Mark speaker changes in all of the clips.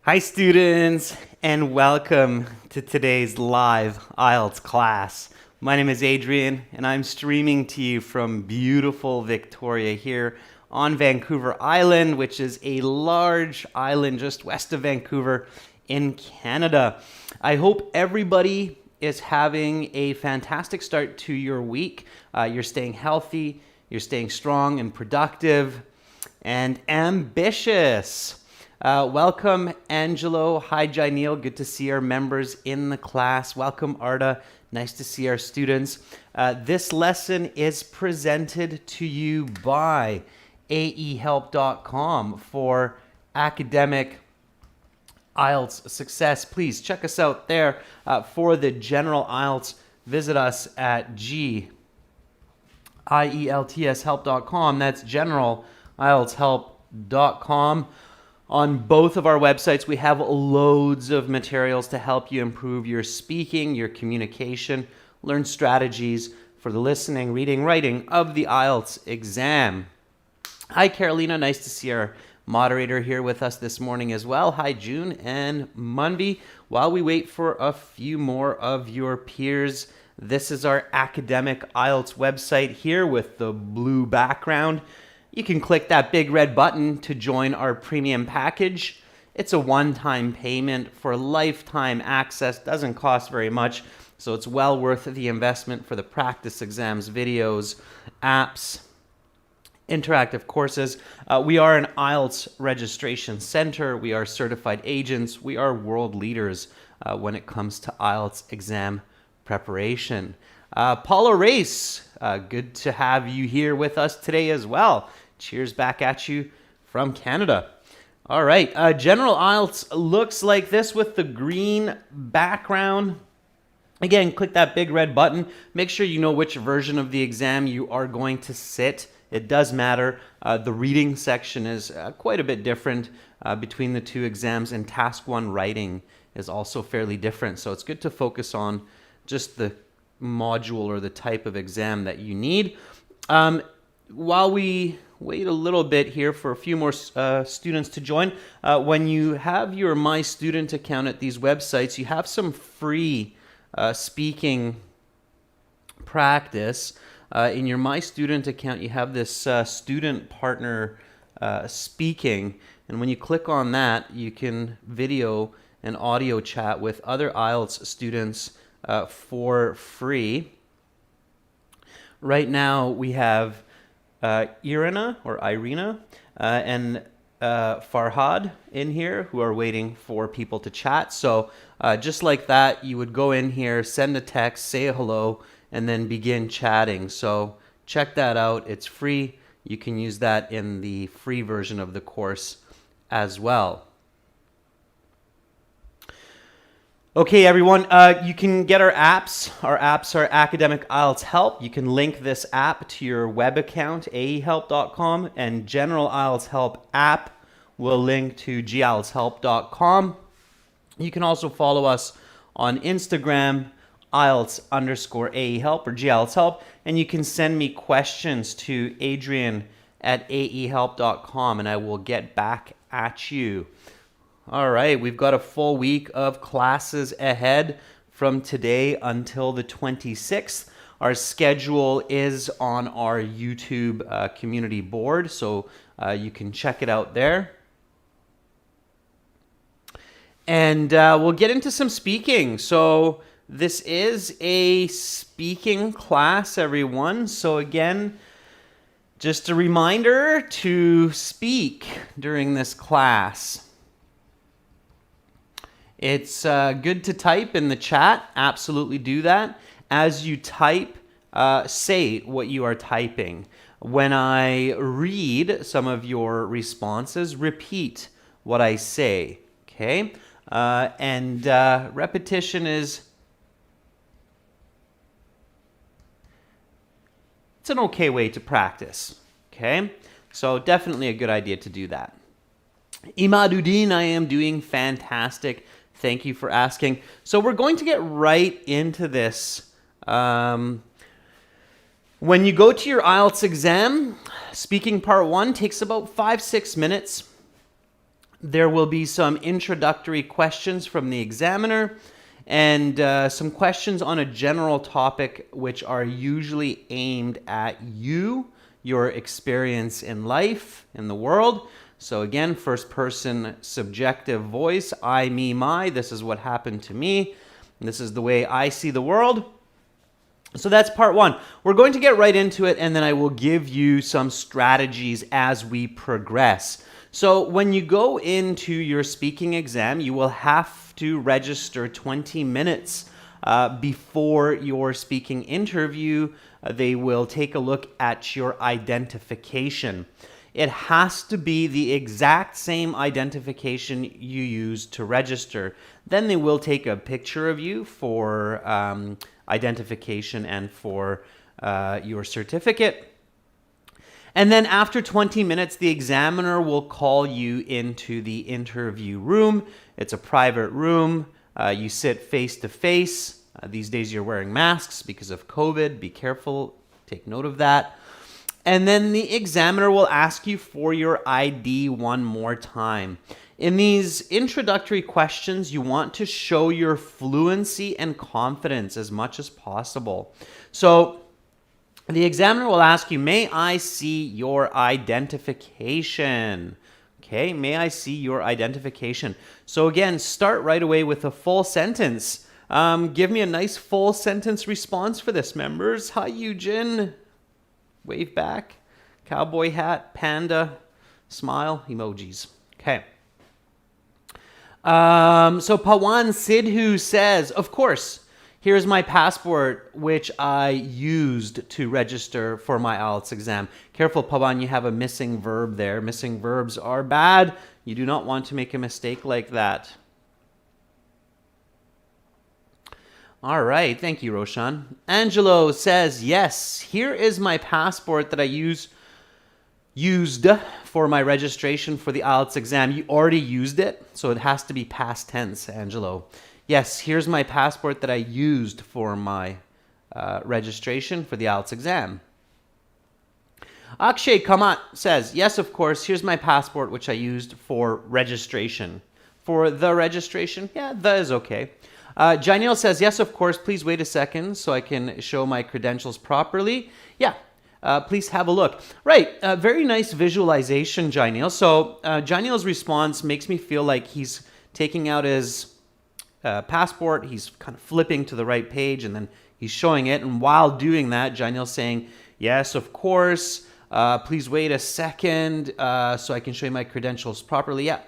Speaker 1: Hi students, and welcome to today's live IELTS class. My name is Adrian, and I'm streaming to you from beautiful Victoria here on Vancouver Island, which is a large island just west of Vancouver in Canada. I hope everybody is having a fantastic start to your week. You're staying healthy, you're staying strong and productive and ambitious. Welcome, Angelo. Hi, Jainil. Good to see our members in the class. Welcome, Arda. Nice to see our students. This lesson is presented to you by aehelp.com for academic IELTS success. Please check us out there. For the general IELTS, visit us at IELTShelp.com. That's general IELTShelp.com. On both of our websites, we have loads of materials to help you improve your speaking, your communication, learn strategies for the listening, reading, writing of the IELTS exam. Hi, Carolina. Nice to see our moderator here with us this morning as well. Hi, June and Munby. While we wait for a few more of your peers, this is our academic IELTS website here with the blue background. You can click that big red button to join our premium package. It's a one-time payment for lifetime access. Doesn't cost very much, so it's well worth the investment for the practice exams, videos, apps, interactive courses. We are an IELTS registration center. We are certified agents. We are world leaders when it comes to IELTS exam preparation. Paula Race, good to have you here with us today as well. Cheers back at you from Canada. All right, general IELTS looks like this with the green background. Again, click that big red button. Make sure you know which version of the exam you are going to sit. It does matter. The reading section is quite a bit different between the two exams, and task 1 writing is also fairly different. So it's good to focus on just the module or the type of exam that you need. While we wait a little bit here for a few more students to join, when you have your My Student account at these websites, you have some free speaking practice. In your My Student account, you have this student partner speaking, and when you click on that, you can video and audio chat with other IELTS students for free. Right now, we have Irina and Farhad in here who are waiting for people to chat. So just like that, you would go in here, send a text, say a hello, and then begin chatting. So check that out. It's free. You can use that in the free version of the course as well. Okay, everyone, you can get our apps. Our apps are Academic IELTS Help. You can link this app to your web account, aehelp.com, and General IELTS Help app will link to gieltshelp.com. You can also follow us on Instagram, IELTS_AEHelp or GIELTS Help, and you can send me questions to adrian@aehelp.com, and I will get back at you. All right, we've got a full week of classes ahead from today until the 26th. Our schedule is on our YouTube community board, so you can check it out there. And we'll get into some speaking. So this is a speaking class, everyone. So again, just a reminder to speak during this class. It's good to type in the chat. Absolutely do that. As you type, say what you are typing. When I read some of your responses, repeat what I say. Okay? And repetition it's an okay way to practice. Okay? So definitely a good idea to do that. Imaduddin, I am doing fantastic. Thank you for asking. So we're going to get right into this. When you go to your IELTS exam, speaking part 1 takes about 5-6 minutes. There will be some introductory questions from the examiner and some questions on a general topic which are usually aimed at you, your experience in life, in the world. So again, first person subjective voice, I, me, my, this is what happened to me. This is the way I see the world. So that's part one. We're going to get right into it, and then I will give you some strategies as we progress. So when you go into your speaking exam, you will have to register 20 minutes before your speaking interview. They will take a look at your identification. It has to be the exact same identification you used to register. Then they will take a picture of you for identification and for your certificate. And then after 20 minutes, the examiner will call you into the interview room. It's a private room. You sit face to face. These days you're wearing masks because of COVID. Be careful. Take note of that. And then the examiner will ask you for your ID one more time. In these introductory questions, you want to show your fluency and confidence as much as possible. So the examiner will ask you, may I see your identification? Okay, may I see your identification? So again, start right away with a full sentence. Give me a nice full sentence response for this, members. Hi, Eugen. Wave back. Cowboy hat, panda, smile, emojis. Okay. So Pawan Sidhu says, of course, here's my passport, which I used to register for my IELTS exam. Careful, Pawan, you have a missing verb there. Missing verbs are bad. You do not want to make a mistake like that. All right, thank you, Roshan. Angelo says, yes, here is my passport that I used for my registration for the IELTS exam. You already used it, so it has to be past tense, Angelo. Yes, here's my passport that I used for my registration for the IELTS exam. Akshay Kamat says, yes, of course, here's my passport, which I used for registration. For the registration, yeah, the is okay. Janelle says, yes, of course, please wait a second so I can show my credentials properly. Yeah, please have a look. Right, very nice visualization, Janelle. So Janelle's response makes me feel like he's taking out his passport, he's kind of flipping to the right page, and then he's showing it. And while doing that, Janelle's saying, yes, of course, please wait a second so I can show you my credentials properly. Yeah,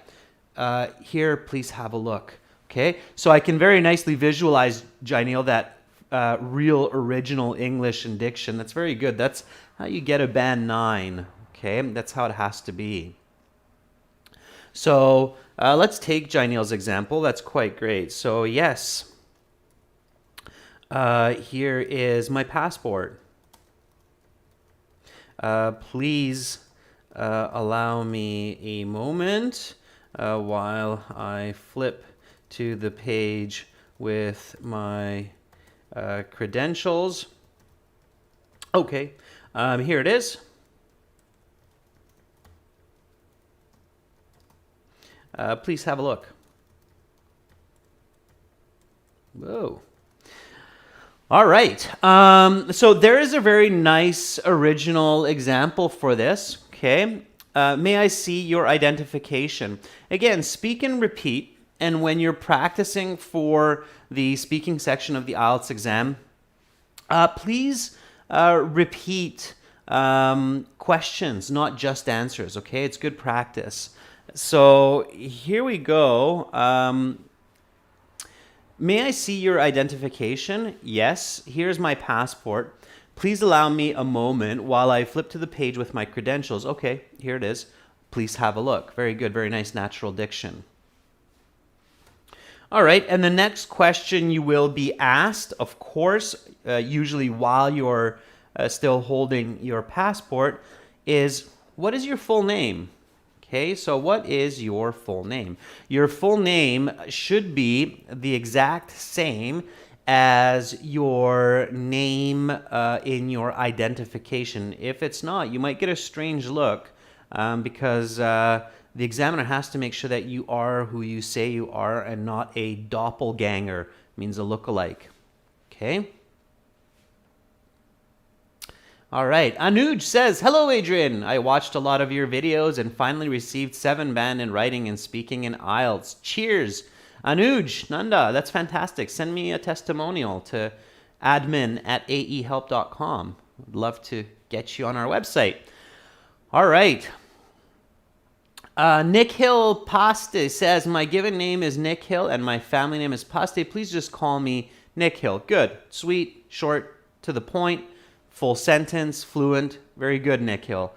Speaker 1: here, please have a look. Okay, so I can very nicely visualize, Janelle, that real original English and diction. That's very good. That's how you get a band 9. Okay, that's how it has to be. So let's take Janelle's example. That's quite great. So yes, here is my passport. Please allow me a moment while I flip to the page with my credentials. Okay, here it is. Please have a look. Whoa. All right. So there is a very nice original example for this. Okay. May I see your identification? Again, speak and repeat. And when you're practicing for the speaking section of the IELTS exam, please repeat questions, not just answers, okay? It's good practice. So here we go. May I see your identification? Yes, here's my passport. Please allow me a moment while I flip to the page with my credentials. Okay, here it is. Please have a look. Very good, very nice natural diction. All right, and the next question you will be asked, of course, usually while you're still holding your passport, is what is your full name? Okay, so what is your full name? Your full name should be the exact same as your name in your identification. If it's not, you might get a strange look because the examiner has to make sure that you are who you say you are and not a doppelganger, means a lookalike. Okay? All right. Anuj says, hello, Adrian. I watched a lot of your videos and finally received 7 band in writing and speaking in IELTS. Cheers. Anuj, Nanda, that's fantastic. Send me a testimonial to admin@aehelp.com. I'd love to get you on our website. All right. Nick Hill Paste says, my given name is Nick Hill and my family name is Paste. Please just call me Nick Hill. Good. Sweet, short, to the point, full sentence, fluent. Very good, Nick Hill.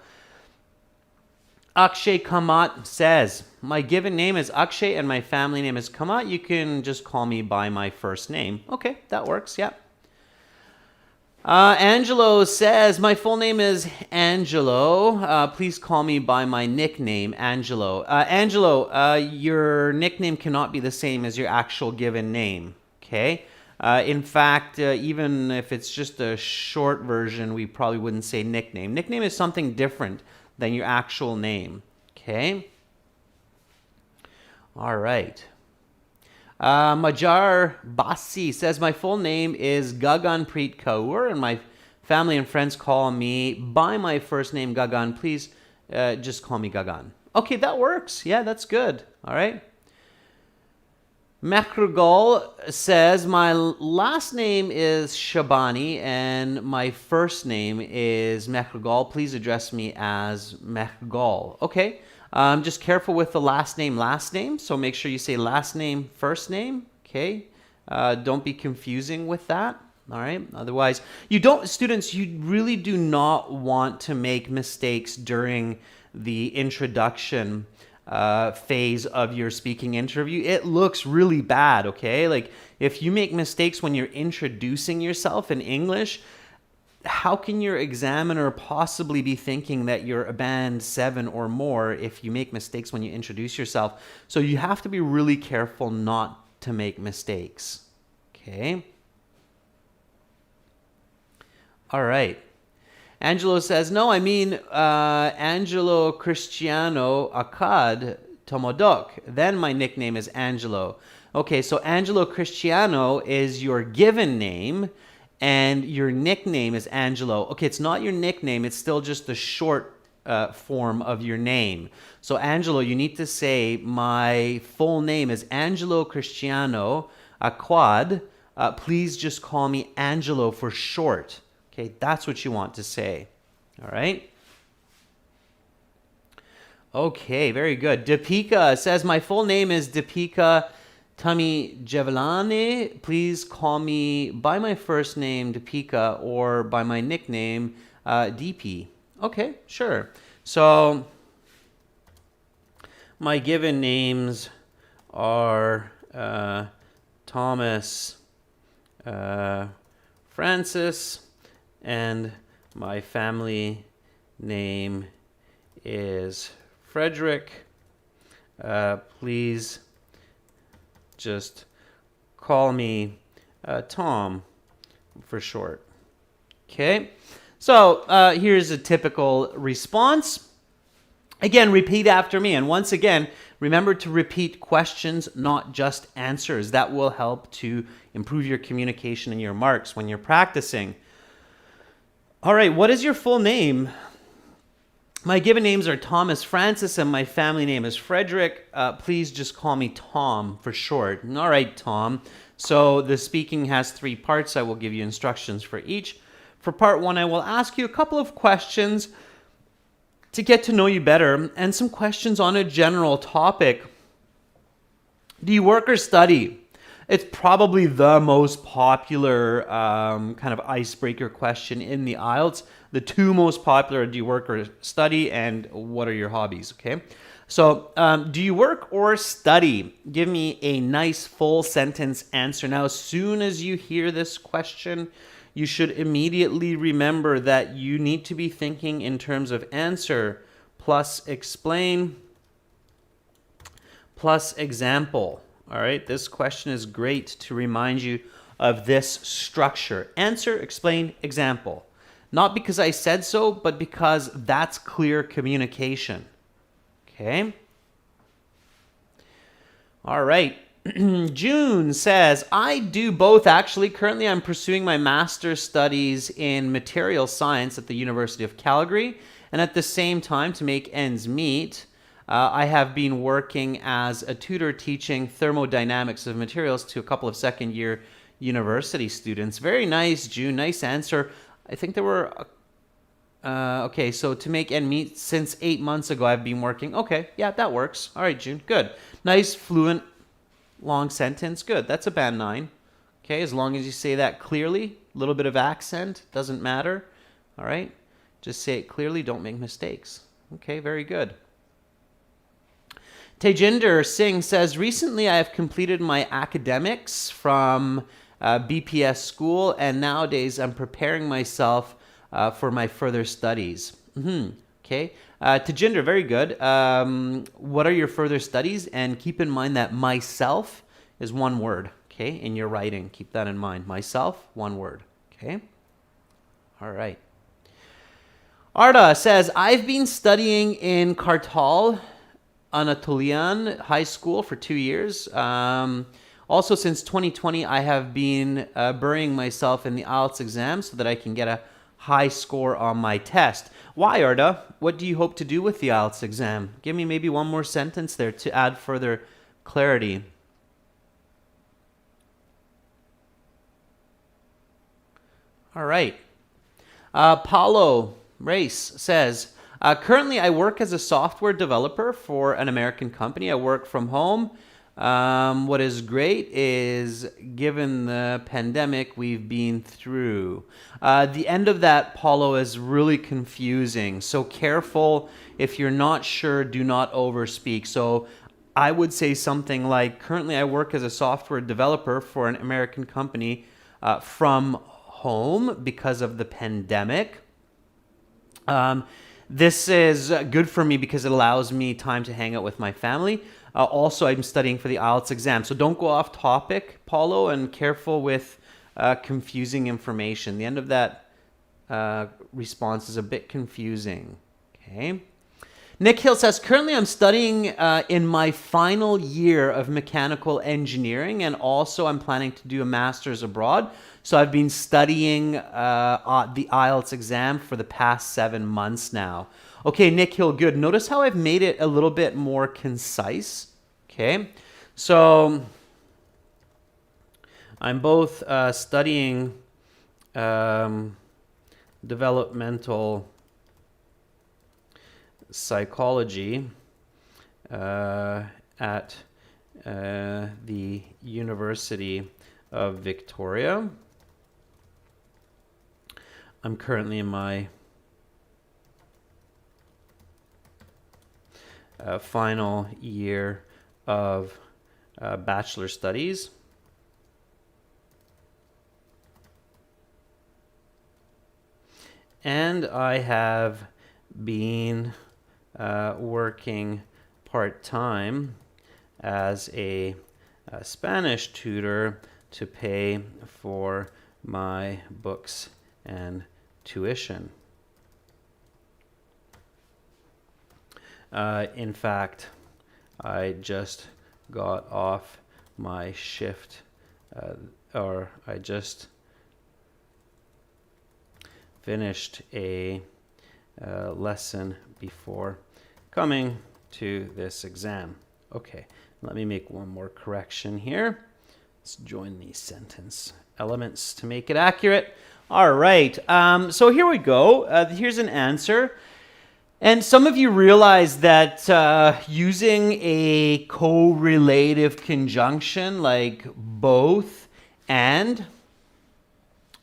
Speaker 1: Akshay Kamat says, my given name is Akshay and my family name is Kamat. You can just call me by my first name. Okay, that works. Yeah. Angelo says, my full name is Angelo. Please call me by my nickname, Angelo. Angelo, your nickname cannot be the same as your actual given name, okay? In fact, even if it's just a short version, we probably wouldn't say nickname. Nickname is something different than your actual name, okay? All right. Majar Basi says, my full name is Gaganpreet Kaur and my family and friends call me by my first name, Gagan. Please just call me Gagan. Okay, that works. Yeah, that's good. All right. Makrugal says, my last name is Shabani and my first name is Makrugal. Please address me as Makrugal. Okay. Just careful with the last name. So make sure you say last name, first name. Okay. Don't be confusing with that. All right. Otherwise, students, you really do not want to make mistakes during the introduction phase of your speaking interview. It looks really bad. Okay. Like if you make mistakes when you're introducing yourself in English, how can your examiner possibly be thinking that you're a band 7 or more if you make mistakes when you introduce yourself? So you have to be really careful not to make mistakes. Okay. All right. Angelo says, no, I mean Angelo Cristiano Akkad Tomodok. Then my nickname is Angelo. Okay, so Angelo Cristiano is your given name and your nickname is Angelo. Okay, it's not your nickname. It's still just the short form of your name. So Angelo, you need to say, my full name is Angelo Cristiano Akkad. Please just call me Angelo for short. Okay, that's what you want to say. All right. Okay, very good. Deepika says, my full name is Deepika Tami Javelani. Please call me by my first name, Deepika, or by my nickname, DP. Okay, sure. So my given names are Thomas, Francis, and my family name is Frederick. Please just call me Tom for short. Okay, so here's a typical response. Again, repeat after me. And once again, remember to repeat questions, not just answers. That will help to improve your communication and your marks when you're practicing. All right, what is your full name? My given names are Thomas Francis and my family name is Frederick. Please just call me Tom for short. All right, Tom. So the speaking has 3 parts. I will give you instructions for each. For part 1, I will ask you a couple of questions to get to know you better and some questions on a general topic. Do you work or study? It's probably the most popular kind of icebreaker question in the IELTS. The 2 most popular, do you work or study, and what are your hobbies, okay? So, do you work or study? Give me a nice full sentence answer. Now, as soon as you hear this question, you should immediately remember that you need to be thinking in terms of answer plus explain plus example. All right, this question is great to remind you of this structure. Answer, explain, example. Not because I said so, but because that's clear communication. Okay? All right. June says, I do both actually. Currently, I'm pursuing my master's studies in material science at the University of Calgary. And at the same time, to make ends meet, I have been working as a tutor teaching thermodynamics of materials to a couple of second year university students. Very nice, June. Nice answer. I think there were okay, so to make end meet, since 8 months ago, I've been working. Okay, yeah, that works. All right, June, good. Nice, fluent, long sentence. Good, that's a band 9. Okay, as long as you say that clearly, a little bit of accent, doesn't matter. All right, just say it clearly, don't make mistakes. Okay, very good. Tejinder Singh says, recently I have completed my academics from BPS school, and nowadays I'm preparing myself for my further studies. Okay. Tejinder, very good. What are your further studies? And keep in mind that myself is one word, okay, in your writing. Keep that in mind. Myself, one word, okay? All right. Arda says, I've been studying in Kartal, Anatolian High School for 2 years. Also, since 2020, I have been burying myself in the IELTS exam so that I can get a high score on my test. Why, Arda? What do you hope to do with the IELTS exam? Give me maybe one more sentence there to add further clarity. All right. Paulo Race says, currently I work as a software developer for an American company. I work from home. What is great is, given the pandemic we've been through, the end of that, Paulo, is really confusing. So careful. If you're not sure, do not overspeak. So I would say something like, currently I work as a software developer for an American company from home because of the pandemic. This is good for me because it allows me time to hang out with my family. Also, I'm studying for the IELTS exam. So don't go off topic, Paulo, and careful with confusing information. The end of that response is a bit confusing. Okay. Nick Hill says, currently I'm studying in my final year of mechanical engineering, and also I'm planning to do a master's abroad. So I've been studying the IELTS exam for the past 7 months now. Okay, Nick Hill, good. Notice how I've made it a little bit more concise. Okay, so I'm both studying developmental psychology at the University of Victoria. I'm currently in my final year of bachelor studies. And I have been working part-time as a Spanish tutor to pay for my books and tuition. In fact, I just got off my shift, or I just finished a lesson before coming to this exam. Okay, let me make one more correction here. Let's join these sentence elements to make it accurate. All right, so here we go. Here's an answer. And some of you realize that using a correlative conjunction like both and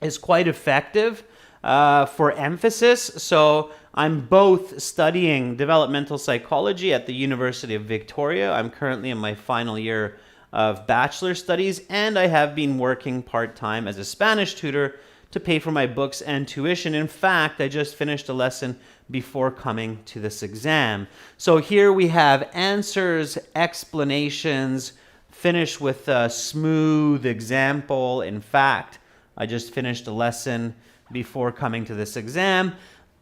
Speaker 1: is quite effective for emphasis. So I'm both studying developmental psychology at the University of Victoria. I'm currently in my final year of bachelor studies, and I have been working part-time as a Spanish tutor to pay for my books and tuition. In fact, I just finished a lesson before coming to this exam. So here we have answers, explanations, finish with a smooth example. In fact, I just finished a lesson before coming to this exam.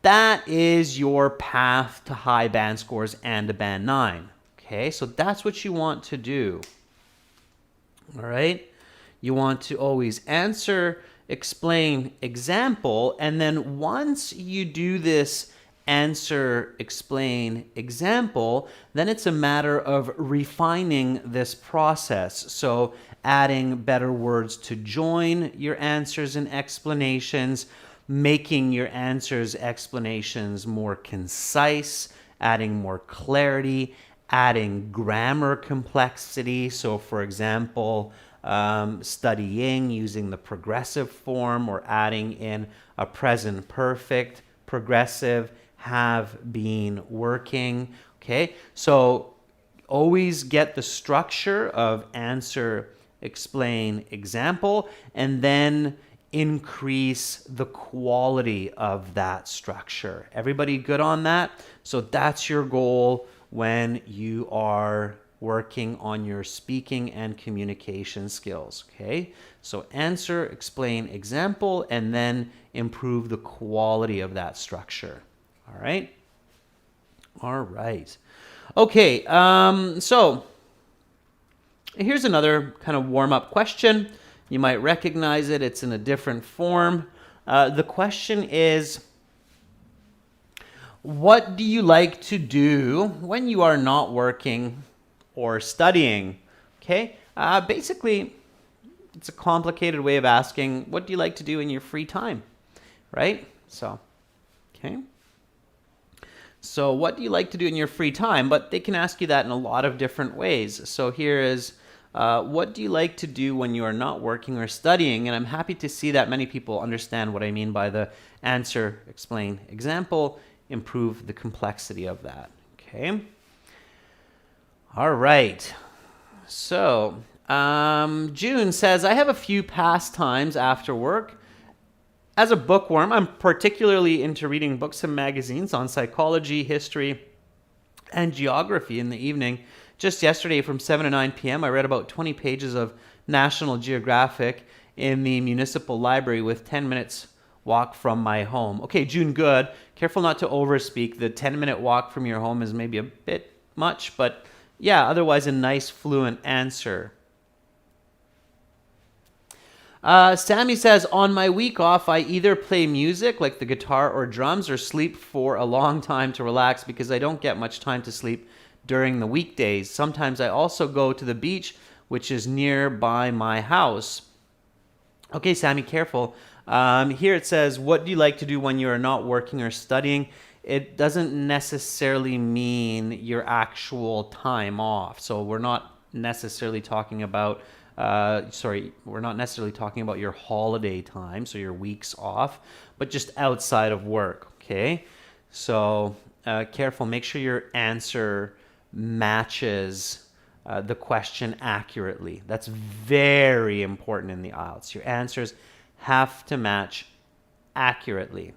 Speaker 1: That is your path to high band scores and a band 9. Okay, so that's what you want to do. All right. You want to always answer, explain, example, and then once you do this answer, explain, example, then it's a matter of refining this process. So adding better words to join your answers and explanations, making your answers, explanations more concise, adding more clarity, adding grammar complexity. So, for example, studying using the progressive form, or adding in a present perfect, progressive, have been working. Okay, so always get the structure of answer, explain, example, and then increase the quality of that structure. Everybody good on that? So that's your goal when you are working on your speaking and communication skills. Okay, so answer, explain, example, and then improve the quality of that structure. All right. All right. Okay, so here's another kind of warm-up question. You might recognize it. It's in a different form. The question is, what do you like to do when you are not working or studying? Okay, basically, it's a complicated way of asking, what do you like to do in your free time, right? So, okay. So what do you like to do in your free time? But they can ask you that in a lot of different ways. So here is, what do you like to do when you are not working or studying? And I'm happy to see that many people understand what I mean by the answer, explain, example, improve the complexity of that. Okay. All right. So June says, I have a few pastimes after work. As a bookworm, I'm particularly into reading books and magazines on psychology, history, and geography in the evening. Just yesterday from 7 to 9 p.m., I read about 20 pages of National Geographic in the municipal library with 10 minutes walk from my home. Okay, June, good. Careful not to overspeak. The 10-minute walk from your home is maybe a bit much, but yeah, otherwise a nice fluent answer. Sammy says, on my week off, I either play music like the guitar or drums, or sleep for a long time to relax because I don't get much time to sleep during the weekdays. Sometimes I also go to the beach, which is nearby my house. Okay, Sammy, careful. Here it says, what do you like to do when you are not working or studying? It doesn't necessarily mean your actual time off. So we're not necessarily talking about we're not necessarily talking about your holiday time, so your weeks off, but just outside of work, okay? So careful, make sure your answer matches the question accurately. That's very important in the IELTS. Your answers have to match accurately.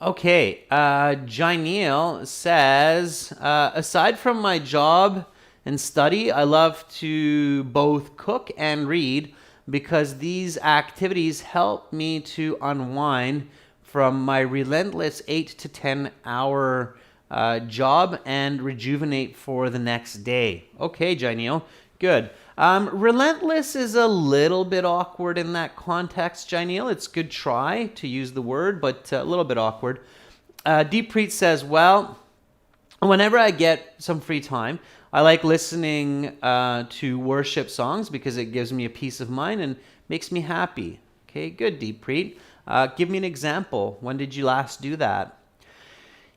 Speaker 1: Okay, Jaineel says, aside from my job and study, I love to both cook and read because these activities help me to unwind from my relentless 8 to 10 hour job and rejuvenate for the next day. Okay, Jaineel, good. Relentless is a little bit awkward in that context, Jaineel. It's a good try to use the word, but a little bit awkward. Deepreet says, well, whenever I get some free time, I like listening to worship songs because it gives me a peace of mind and makes me happy. Okay, good, Deepreet. Give me an example. When did you last do that?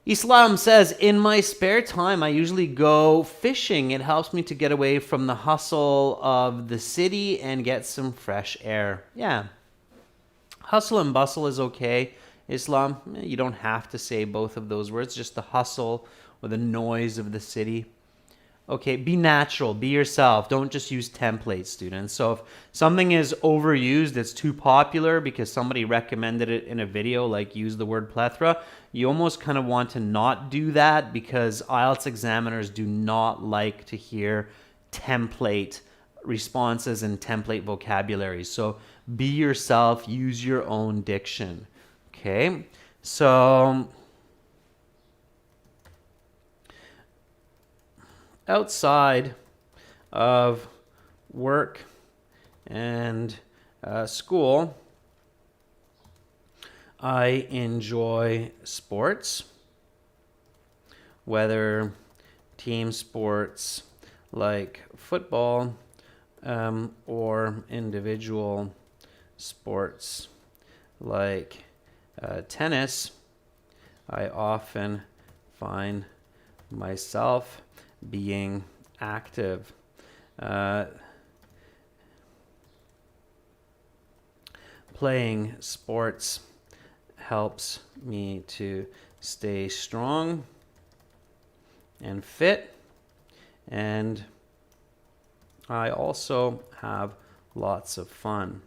Speaker 1: Islam says, in my spare time, I usually go fishing. It helps me to get away from the hustle of the city and get some fresh air. Yeah. Hustle and bustle is okay. Islam, you don't have to say both of those words, just the hustle or the noise of the city. Okay, be natural, be yourself. Don't just use templates, students. So if something is overused, it's too popular because somebody recommended it in a video, like use the word plethora, you almost kind of want to not do that because IELTS examiners do not like to hear template responses and template vocabulary. So be yourself, use your own diction. Okay, so outside of work and school, I enjoy sports, whether team sports like football or individual sports like tennis. I often find myself being active. Playing sports helps me to stay strong and fit, and I also have lots of fun.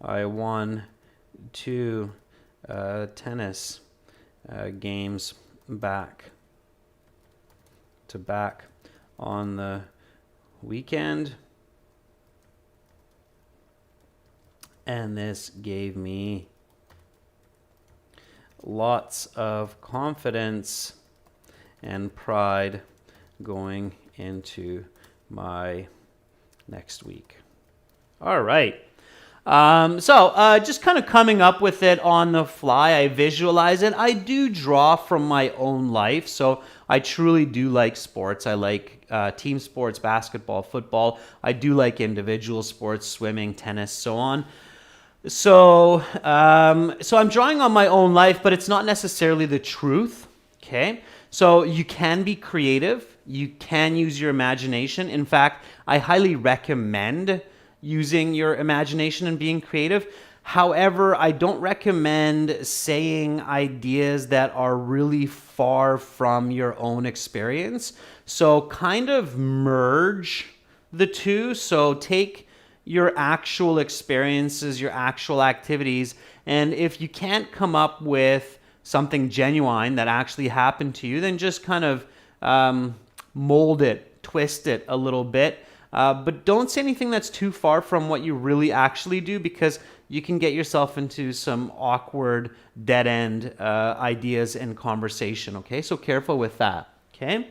Speaker 1: I won 2 tennis games back to back on the weekend, and this gave me lots of confidence and pride going into my next week. All right. Just kind of coming up with it on the fly. I visualize it. I do draw from my own life. So I truly do like sports. I like team sports, basketball, football. I do like individual sports, swimming, tennis, so on. So I'm drawing on my own life, but it's not necessarily the truth. Okay. So you can be creative. You can use your imagination. In fact, I highly recommend using your imagination and being creative. However, I don't recommend saying ideas that are really far from your own experience. So kind of merge the two. So take your actual experiences, your actual activities, and if you can't come up with something genuine that actually happened to you, then just kind of mold it, twist it a little bit. But don't say anything that's too far from what you really actually do, because you can get yourself into some awkward, dead-end ideas and conversation, okay? So careful with that, okay?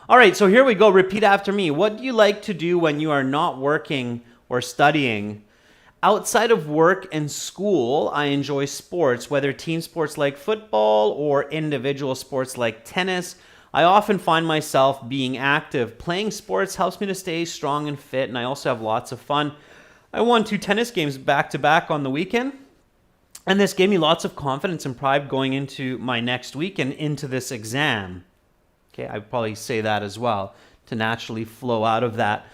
Speaker 1: All right, so here we go. Repeat after me. What do you like to do when you are not working or studying? Outside of work and school, I enjoy sports, whether team sports like football or individual sports like tennis. I often find myself being active. Playing sports helps me to stay strong and fit, and I also have lots of fun. I won 2 tennis games back-to-back on the weekend, and this gave me lots of confidence and pride going into my next week and into this exam. Okay, I'd probably say that as well to naturally flow out of that.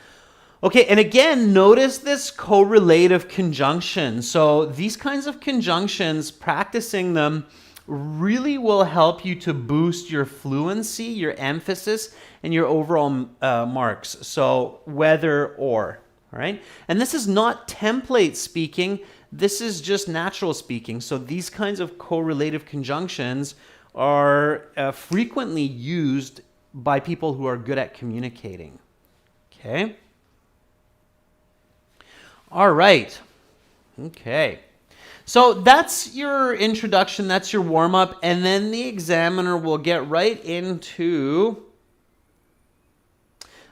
Speaker 1: Okay, and again, notice this correlative conjunction. So these kinds of conjunctions, practicing them really will help you to boost your fluency, your emphasis, and your overall marks. So whether or, all right? And this is not template speaking. This is just natural speaking. So these kinds of correlative conjunctions are frequently used by people who are good at communicating. Okay? All right. Okay. So that's your introduction, that's your warm-up, and then the examiner will get right into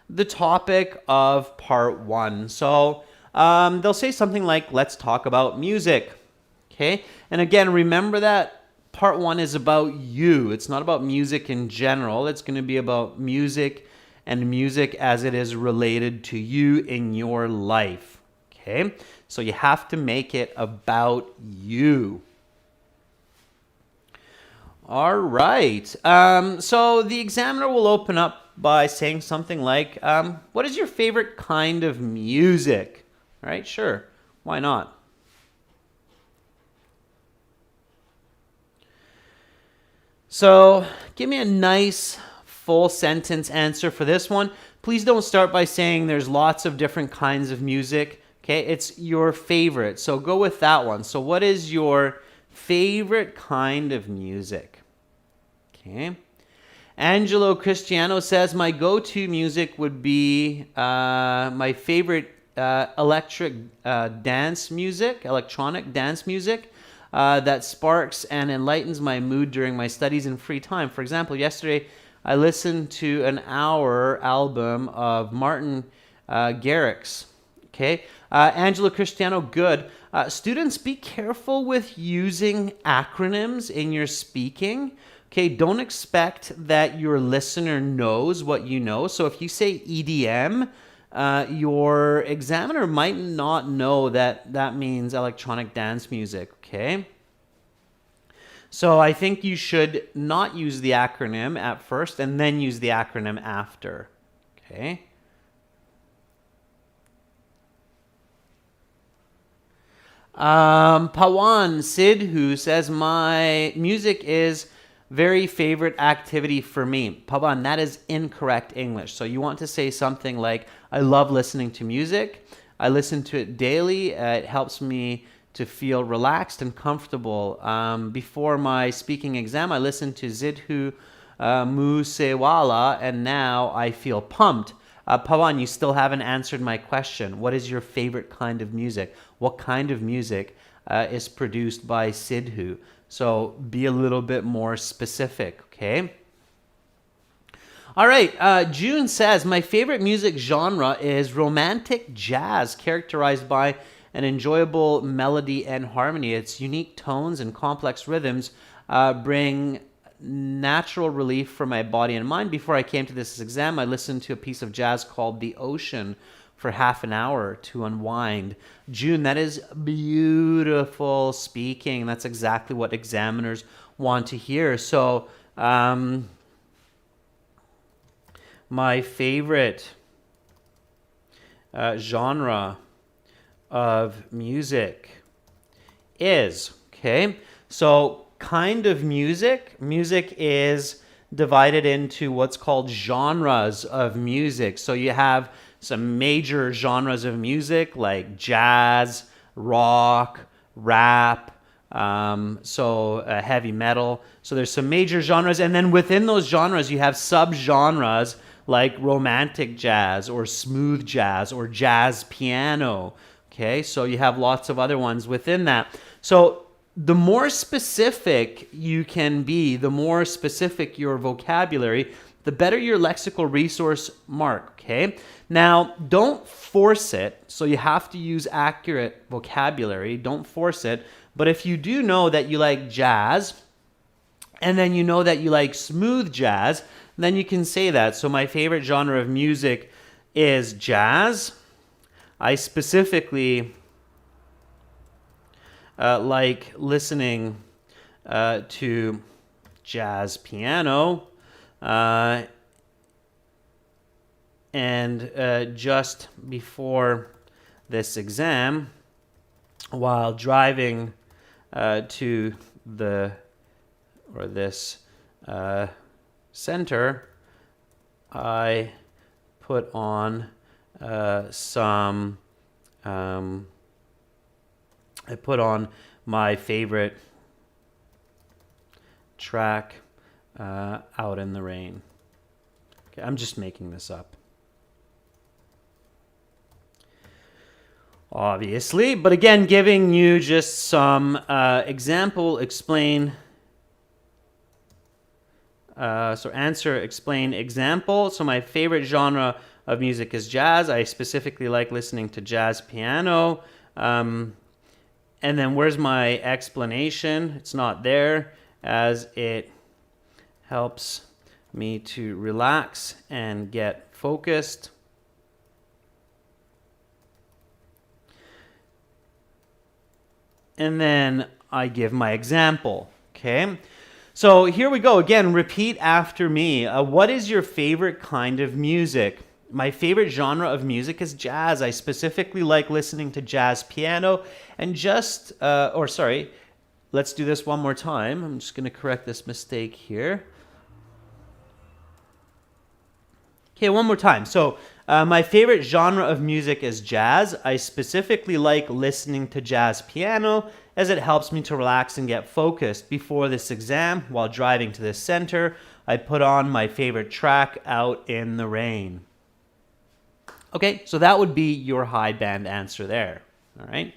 Speaker 1: the topic of part 1. So they'll say something like, let's talk about music. Okay? And again, remember that part 1 is about you. It's not about music in general. It's going to be about music and music as it is related to you in your life. Okay? So you have to make it about you. All right. So the examiner will open up by saying something like, what is your favorite kind of music? All right, sure. Why not? So give me a nice full sentence answer for this one. Please don't start by saying there's lots of different kinds of music. Okay, it's your favorite. So go with that one. So what is your favorite kind of music? Okay. Angelo Cristiano says, my go-to music would be my favorite electronic dance music that sparks and enlightens my mood during my studies and free time. For example, yesterday I listened to an hour album of Martin Garrix. Okay. Angela Cristiano, good. Students, be careful with using acronyms in your speaking. Okay, don't expect that your listener knows what you know. So if you say EDM, your examiner might not know that that means electronic dance music, okay? So I think you should not use the acronym at first and then use the acronym after, okay? Pawan Sidhu says, my music is very favorite activity for me. Pawan, that is incorrect English. So you want to say something like, I love listening to music. I listen to it daily. It helps me to feel relaxed and comfortable. Before my speaking exam, I listened to Sidhu Moosewala, and now I feel pumped. Pawan, you still haven't answered my question. What is your favorite kind of music? What kind of music is produced by Sidhu? So be a little bit more specific, okay? All right, June says, my favorite music genre is romantic jazz, characterized by an enjoyable melody and harmony. Its unique tones and complex rhythms bring natural relief for my body and mind. Before I came to this exam, I listened to a piece of jazz called The Ocean for half an hour to unwind. June, that is beautiful speaking. That's exactly what examiners want to hear. So, my favorite genre of music is, okay, so kind of music. Music is divided into what's called genres of music. So you have some major genres of music like jazz, rock, rap, heavy metal. So there's some major genres, and then within those genres you have subgenres like romantic jazz or smooth jazz or jazz piano. Okay, so you have lots of other ones within that. So the more specific you can be, the more specific your vocabulary, the better your lexical resource mark, okay? Now, don't force it, so you have to use accurate vocabulary. Don't force it. But if you do know that you like jazz, and then you know that you like smooth jazz, then you can say that. So my favorite genre of music is jazz. I specifically like listening to jazz piano. And just before this exam, while driving to this center, I put on I put on my favorite track, Out in the Rain. Okay, I'm just making this up, obviously, but again, giving you just some example, explain. So answer, explain, example. So my favorite genre of music is jazz. I specifically like listening to jazz piano. And then where's my explanation? It's not there, as it helps me to relax and get focused. And then I give my example, okay? So here we go. Again, repeat after me. What is your favorite kind of music? My favorite genre of music is jazz. I specifically like listening to jazz piano. And let's do this one more time. I'm just going to correct this mistake here. Okay, one more time. So my favorite genre of music is jazz. I specifically like listening to jazz piano, as it helps me to relax and get focused. Before this exam, while driving to this center, I put on my favorite track, Out in the Rain. Okay, so that would be your high band answer there. All right.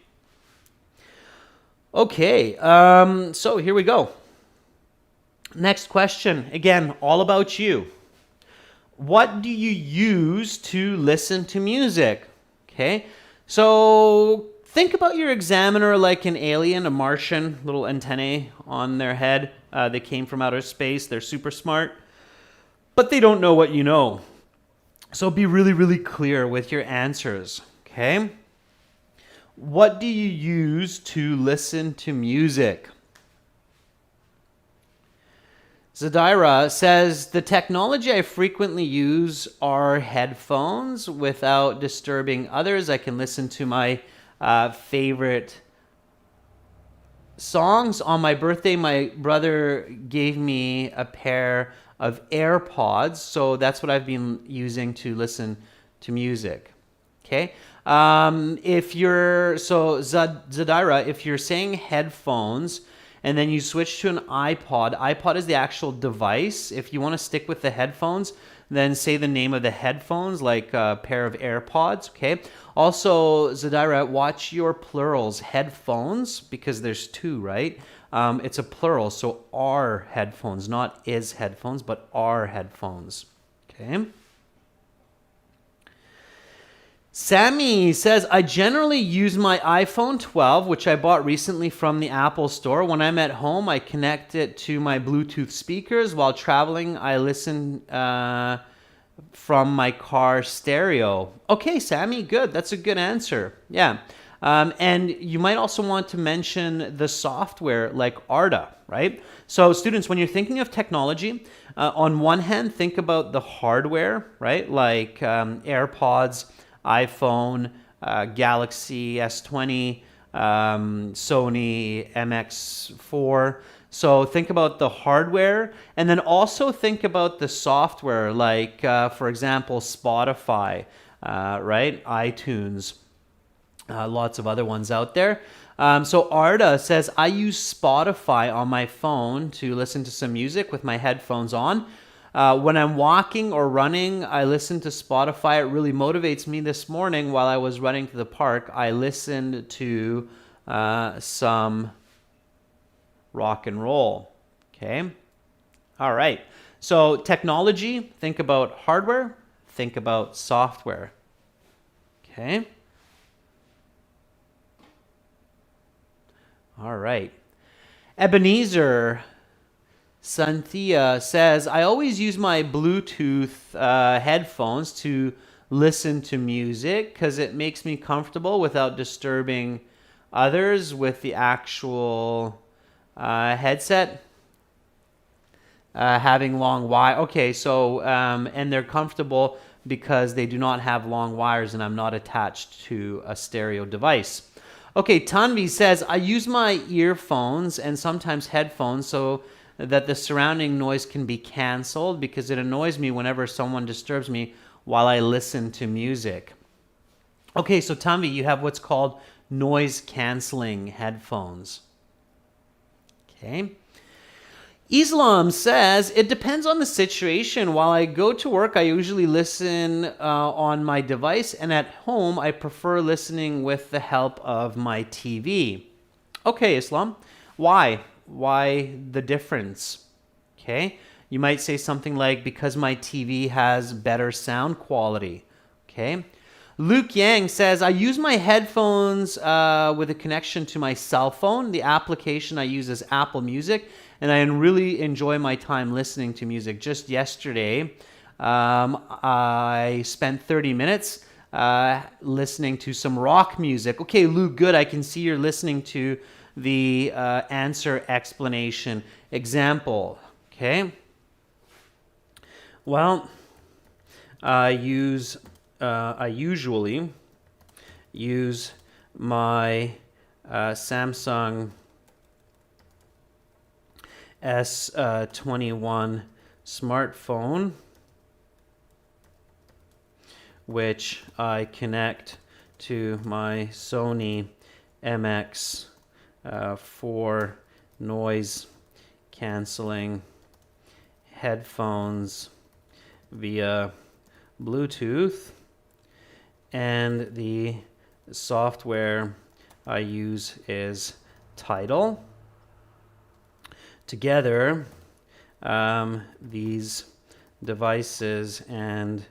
Speaker 1: Okay, so here we go. Next question, again, all about you. What do you use to listen to music? Okay, so think about your examiner like an alien, a Martian, little antennae on their head. They came from outer space. They're super smart, but they don't know what you know. So be really, really clear with your answers. Okay, what do you use to listen to music? Zadira says, the technology I frequently use are headphones. Without disturbing others, I can listen to my favorite songs. On my birthday, my brother gave me a pair of AirPods, so that's what I've been using to listen to music. Okay. If you're Zadira, if you're saying headphones and then you switch to an iPod is the actual device. If you want to stick with the headphones, then say the name of the headphones, like a pair of AirPods. Okay. Also, Zadira, watch your plurals, headphones, because there's two, right? It's a plural, so are headphones, not is headphones, but are headphones. Okay. Sammy says, I generally use my iPhone 12, which I bought recently from the Apple Store. When I'm at home, I connect it to my Bluetooth speakers. While traveling, I listen from my car stereo. Okay, Sammy, good. That's a good answer. Yeah. And you might also want to mention the software like Arda, right? So students, when you're thinking of technology, on one hand, think about the hardware, right? Like AirPods, iPhone, Galaxy S20, Sony MX4. So think about the hardware, and then also think about the software, like, for example, Spotify, right? iTunes, lots of other ones out there. So Arda says, I use Spotify on my phone to listen to some music with my headphones on. When I'm walking or running, I listen to Spotify. It really motivates me. This morning, while I was running to the park, I listened to some rock and roll. Okay? All right. So technology, think about hardware, think about software. Okay? All right. Ebenezer Santhia says, I always use my Bluetooth headphones to listen to music because it makes me comfortable without disturbing others with the actual headset. Having long wire. Okay, so, and they're comfortable because they do not have long wires and I'm not attached to a stereo device. Okay, Tanvi says, I use my earphones and sometimes headphones so that the surrounding noise can be canceled because it annoys me whenever someone disturbs me while I listen to music. Okay, so Tanvi, you have what's called noise canceling headphones. Okay. Islam says, it depends on the situation. While I go to work, I usually listen on my device, and at home, I prefer listening with the help of my TV. Okay, Islam, why? Why the difference? Okay, you might say something like, because my TV has better sound quality. Okay. Luke Yang says, I use my headphones with a connection to my cell phone. The application I use is Apple Music, and I really enjoy my time listening to music. Just yesterday, I spent 30 minutes listening to some rock music. Okay, Luke, good. I can see you're listening to the answer explanation example. Okay. Well, I usually use my Samsung S21 smartphone, which I connect to my Sony MX4 noise canceling headphones via Bluetooth, and the software I use is Tidal. Together, these devices and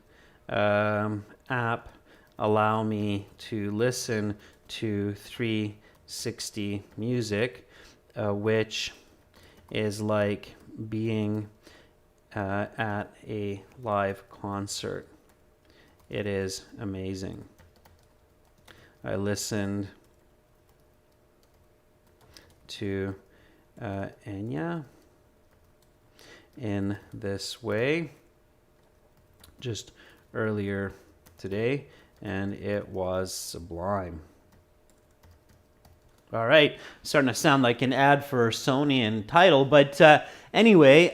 Speaker 1: app allow me to listen to 360 music, which is like being at a live concert. It is amazing. I listened to Enya in this way just earlier today, and it was sublime. All right, starting to sound like an ad for Sony and Tidal, but anyway,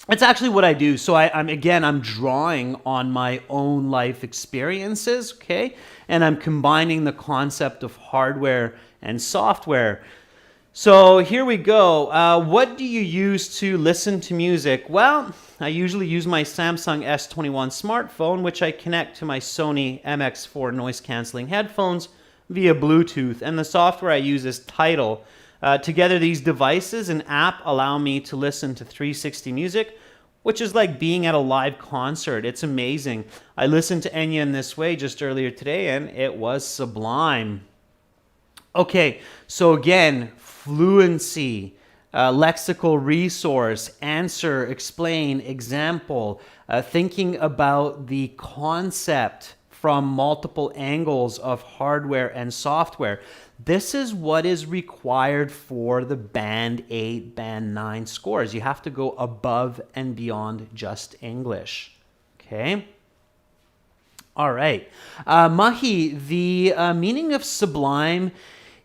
Speaker 1: it's actually what I do. So I'm drawing on my own life experiences, okay? And I'm combining the concept of hardware and software. So here we go. What do you use to listen to music? Well, I usually use my Samsung S21 smartphone, which I connect to my Sony MX4 noise canceling headphones via Bluetooth. And the software I use is Tidal. Together, these devices and app allow me to listen to 360 music, which is like being at a live concert. It's amazing. I listened to Enya in this way just earlier today, and it was sublime. Okay, so again, fluency, lexical resource, answer, explain, example, thinking about the concept from multiple angles of hardware and software. This is what is required for the Band 8, Band 9 scores. You have to go above and beyond just English. Okay? All right. Mahi, the meaning of sublime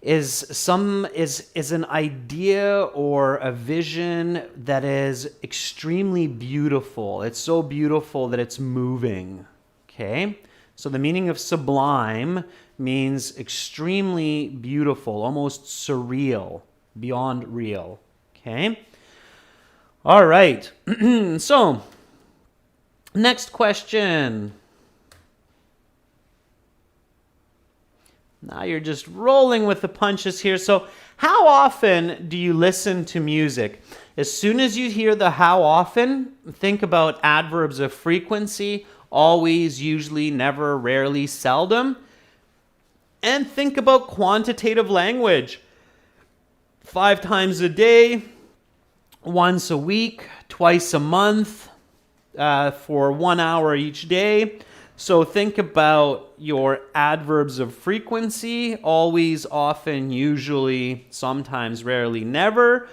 Speaker 1: is an idea or a vision that is extremely beautiful. It's so beautiful that it's moving. Okay? So the meaning of sublime means extremely beautiful, almost surreal, beyond real. Okay? All right. So, next question. Now you're just rolling with the punches here. So, how often do you listen to music? As soon as you hear the how often, think about adverbs of frequency, always, usually, never, rarely, seldom. And think about quantitative language. 5 times a day, once a week, twice a month, for 1 hour each day. So think about your adverbs of frequency, always, often, usually, sometimes, rarely, never.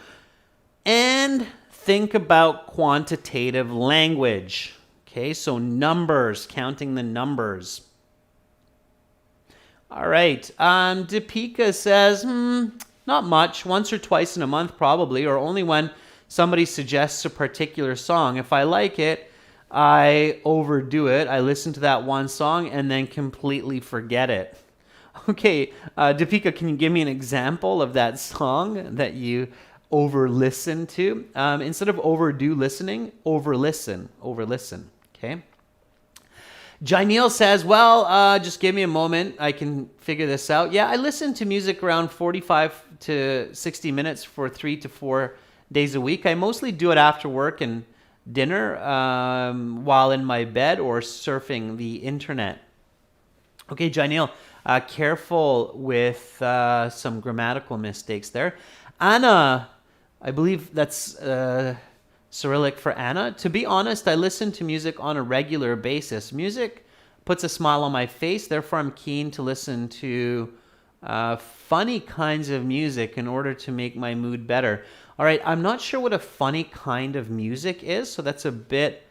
Speaker 1: And think about quantitative language. Okay, so numbers, counting the numbers. All right, Deepika says, not much, once or twice in a month probably, or only when somebody suggests a particular song. If I like it, I overdo it. I listen to that one song and then completely forget it. Okay, Deepika, can you give me an example of that song that you over-listen to? Instead of overdo listening, over-listen, okay? Janelle says, well, just give me a moment. I can figure this out. Yeah, I listen to music around 45 to 60 minutes for 3 to 4 days a week. I mostly do it after work and dinner, while in my bed or surfing the internet. Okay, Janelle, careful with some grammatical mistakes there. Anna, I believe that's Cyrillic for Anna. To be honest, I listen to music on a regular basis. Music puts a smile on my face, therefore I'm keen to listen to funny kinds of music in order to make my mood better. All right, I'm not sure what a funny kind of music is, so that's a bit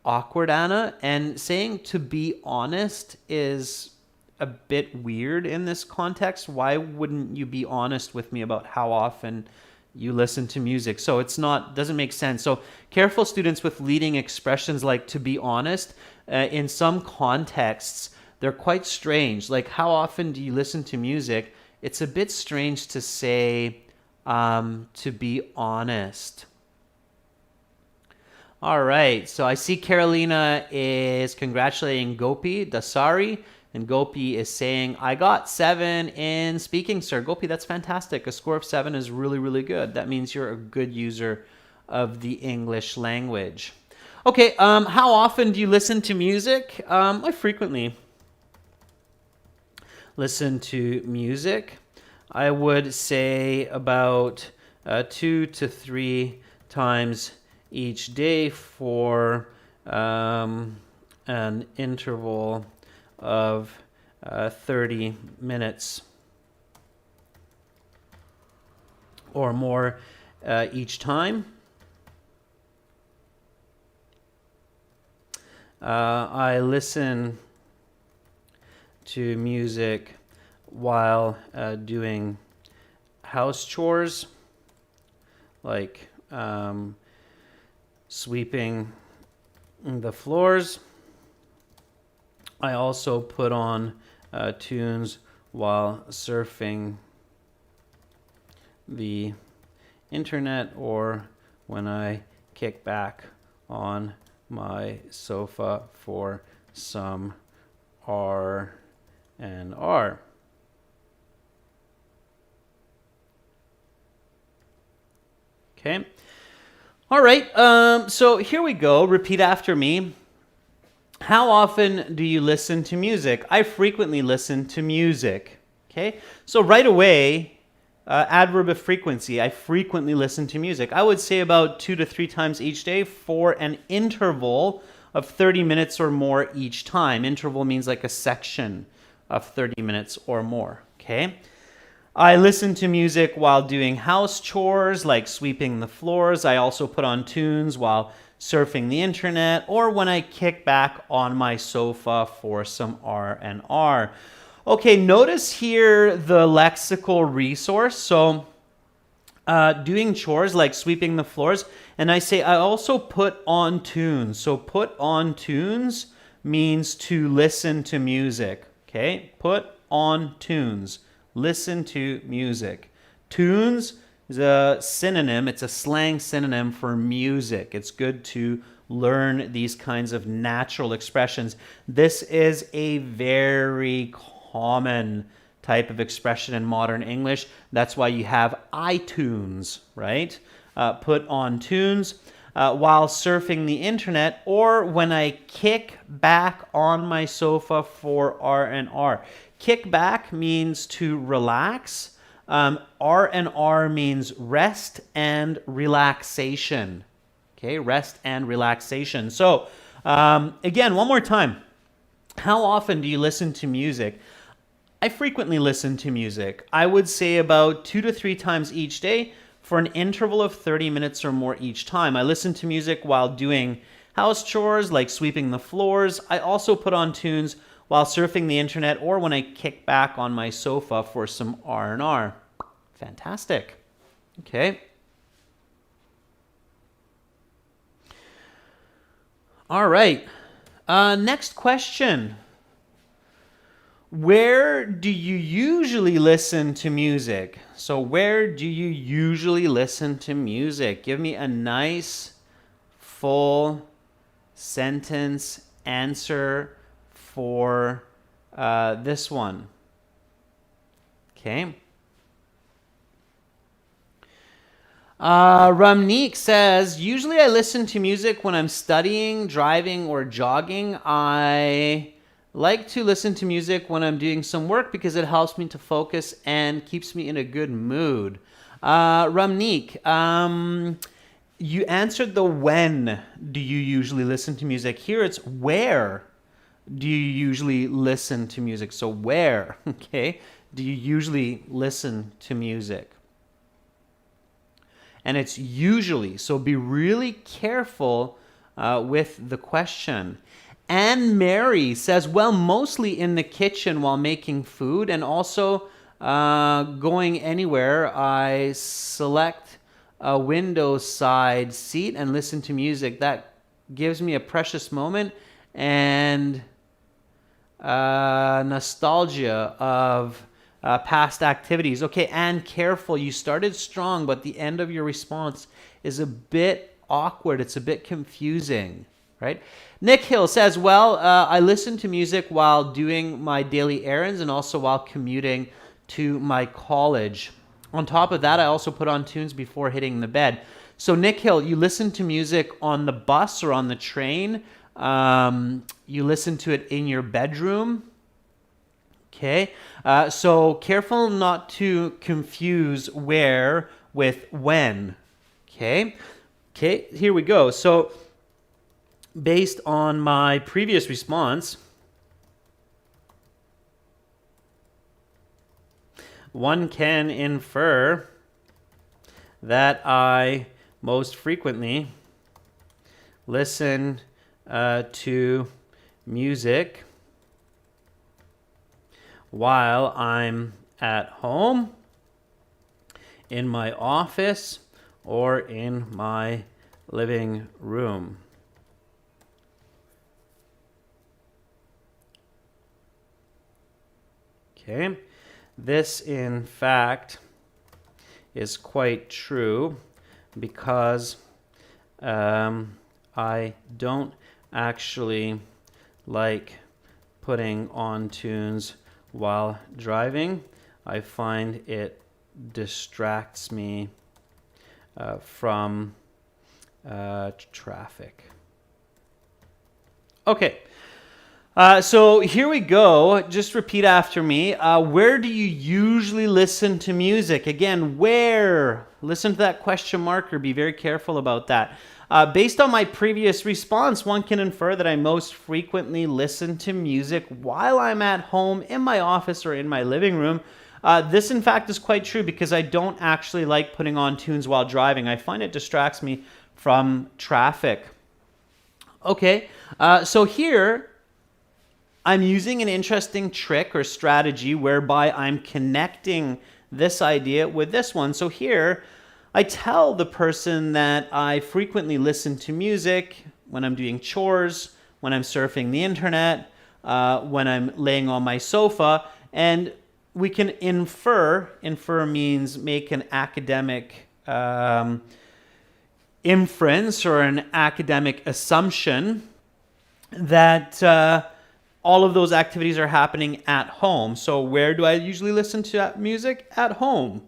Speaker 1: awkward, Anna. And saying to be honest is a bit weird in this context. Why wouldn't you be honest with me about how often you listen to music? So doesn't make sense. So careful, students, with leading expressions like to be honest. In some contexts, they're quite strange. Like, how often do you listen to music? It's a bit strange to say to be honest. All right, so I see Carolina is congratulating Gopi Dasari, and Gopi is saying, I got 7 in speaking, sir. Gopi, that's fantastic. A score of 7 is really, really good. That means you're a good user of the English language. Okay, how often do you listen to music? I frequently listen to music. I would say about 2 to 3 times each day for an interval of 30 minutes or more each time. I listen to music while doing house chores, like sweeping the floors. I also put on tunes while surfing the internet or when I kick back on my sofa for some R&R. Okay. All right. So here we go. Repeat after me. How often do you listen to music? I frequently listen to music. Okay. So right away, adverb of frequency. I frequently listen to music. I would say about 2 to 3 times each day for an interval of 30 minutes or more each time. Interval means like a section of 30 minutes or more. Okay. I listen to music while doing house chores, like sweeping the floors. I also put on tunes while surfing the internet or when I kick back on my sofa for some R&R. Okay, notice here the lexical resource. So doing chores like sweeping the floors, and I say I also put on tunes. So put on tunes means to listen to music. Okay, put on tunes. Listen to music. Tunes is a synonym. It's a slang synonym for music. It's good to learn these kinds of natural expressions. This is a very common type of expression in modern English. That's why you have iTunes, right? Put on tunes while surfing the internet or when I kick back on my sofa for R&R. Kick back means to relax. R&R means rest and relaxation. Okay, rest and relaxation. So, again, one more time. How often do you listen to music? I frequently listen to music. I would say about 2 to 3 times each day for an interval of 30 minutes or more each time. I listen to music while doing house chores like sweeping the floors. I also put on tunes while surfing the internet or when I kick back on my sofa for some R&R. Fantastic. Okay. All right. Next question. Where do you usually listen to music? So where do you usually listen to music? Give me a nice, full sentence answer for this one. Okay. Ramneek says, usually I listen to music when I'm studying, driving, or jogging. I like to listen to music when I'm doing some work because it helps me to focus and keeps me in a good mood. Ramneek, you answered the when do you usually listen to music. Here it's where do you usually listen to music? So where, okay, do you usually listen to music? And it's usually, so be really careful with the question. Anne Mary says, well, mostly in the kitchen while making food and also going anywhere. I select a window side seat and listen to music. That gives me a precious moment and nostalgia of past activities. Okay, Anne, careful. You started strong, but the end of your response is a bit awkward. It's a bit confusing, right? Nick Hill says, well, I listen to music while doing my daily errands and also while commuting to my college. On top of that, I also put on tunes before hitting the bed. So Nick Hill, you listen to music on the bus or on the train. You listen to it in your bedroom. Okay, so careful not to confuse where with when. Okay, here we go. So based on my previous response, one can infer that I most frequently listen to music while I'm at home, in my office, or in my living room. Okay, this in fact is quite true because I don't actually like putting on tunes while driving. I find it distracts me from traffic. Okay. So here we go. Just repeat after me. Where do you usually listen to music? Again, where? Listen to that question marker. Be very careful about that. Based on my previous response, one can infer that I most frequently listen to music while I'm at home, in my office, or in my living room. This, in fact, is quite true because I don't actually like putting on tunes while driving. I find it distracts me from traffic. Okay, so here I'm using an interesting trick or strategy whereby I'm connecting this idea with this one. So here, I tell the person that I frequently listen to music when I'm doing chores, when I'm surfing the internet, when I'm laying on my sofa, and we can infer means make an academic inference or an academic assumption that all of those activities are happening at home. So where do I usually listen to music? At home.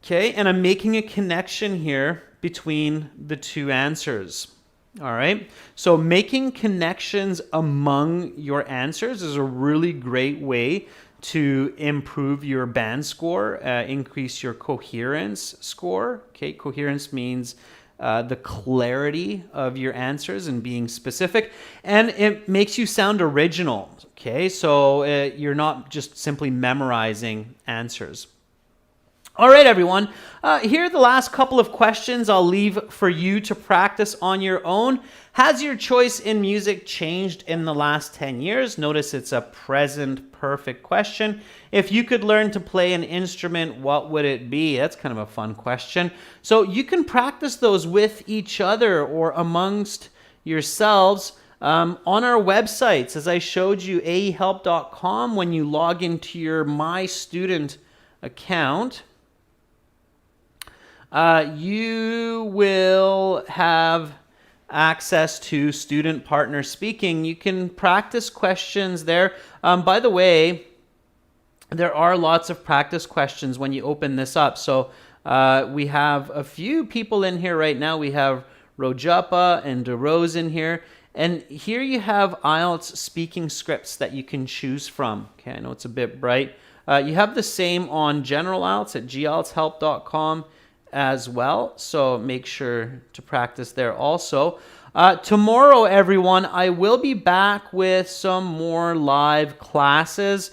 Speaker 1: Okay, and I'm making a connection here between the two answers. All right, so making connections among your answers is a really great way to improve your band score, increase your coherence score. Okay, coherence means the clarity of your answers and being specific, and it makes you sound original. Okay, so you're not just simply memorizing answers. All right, everyone. Here are the last couple of questions I'll leave for you to practice on your own. Has your choice in music changed in the last 10 years? Notice it's a present perfect question. If you could learn to play an instrument, what would it be? That's kind of a fun question. So you can practice those with each other or amongst yourselves on our websites. As I showed you, aehelp.com, when you log into your My Student account, you will have access to student partner speaking. You can practice questions there. By the way, there are lots of practice questions when you open this up. So we have a few people in here right now. We have Rojapa and DeRose in here. And here you have IELTS speaking scripts that you can choose from. Okay, I know it's a bit bright. You have the same on General IELTS at gieltshelp.com as well, so make sure to practice there also. Tomorrow, everyone, I will be back with some more live classes.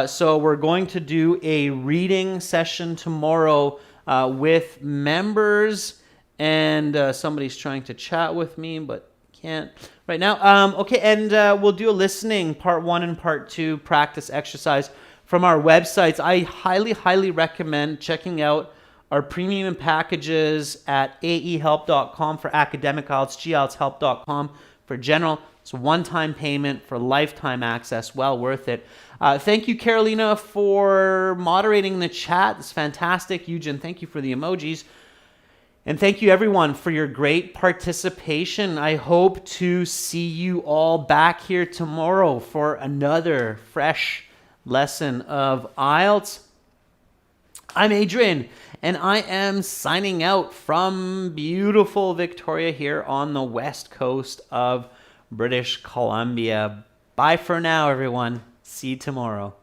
Speaker 1: So we're going to do a reading session tomorrow with members, and somebody's trying to chat with me, but can't right now. Okay, and we'll do a listening part 1 and part 2 practice exercise from our websites. I highly recommend checking out our premium packages at aehelp.com for academic IELTS, gieltshelp.com for general. It's a one-time payment for lifetime access, well worth it. Thank you, Carolina, for moderating the chat. It's fantastic. Eugen, thank you for the emojis. And thank you, everyone, for your great participation. I hope to see you all back here tomorrow for another fresh lesson of IELTS. I'm Adrian, and I am signing out from beautiful Victoria here on the west coast of British Columbia. Bye for now, everyone. See you tomorrow.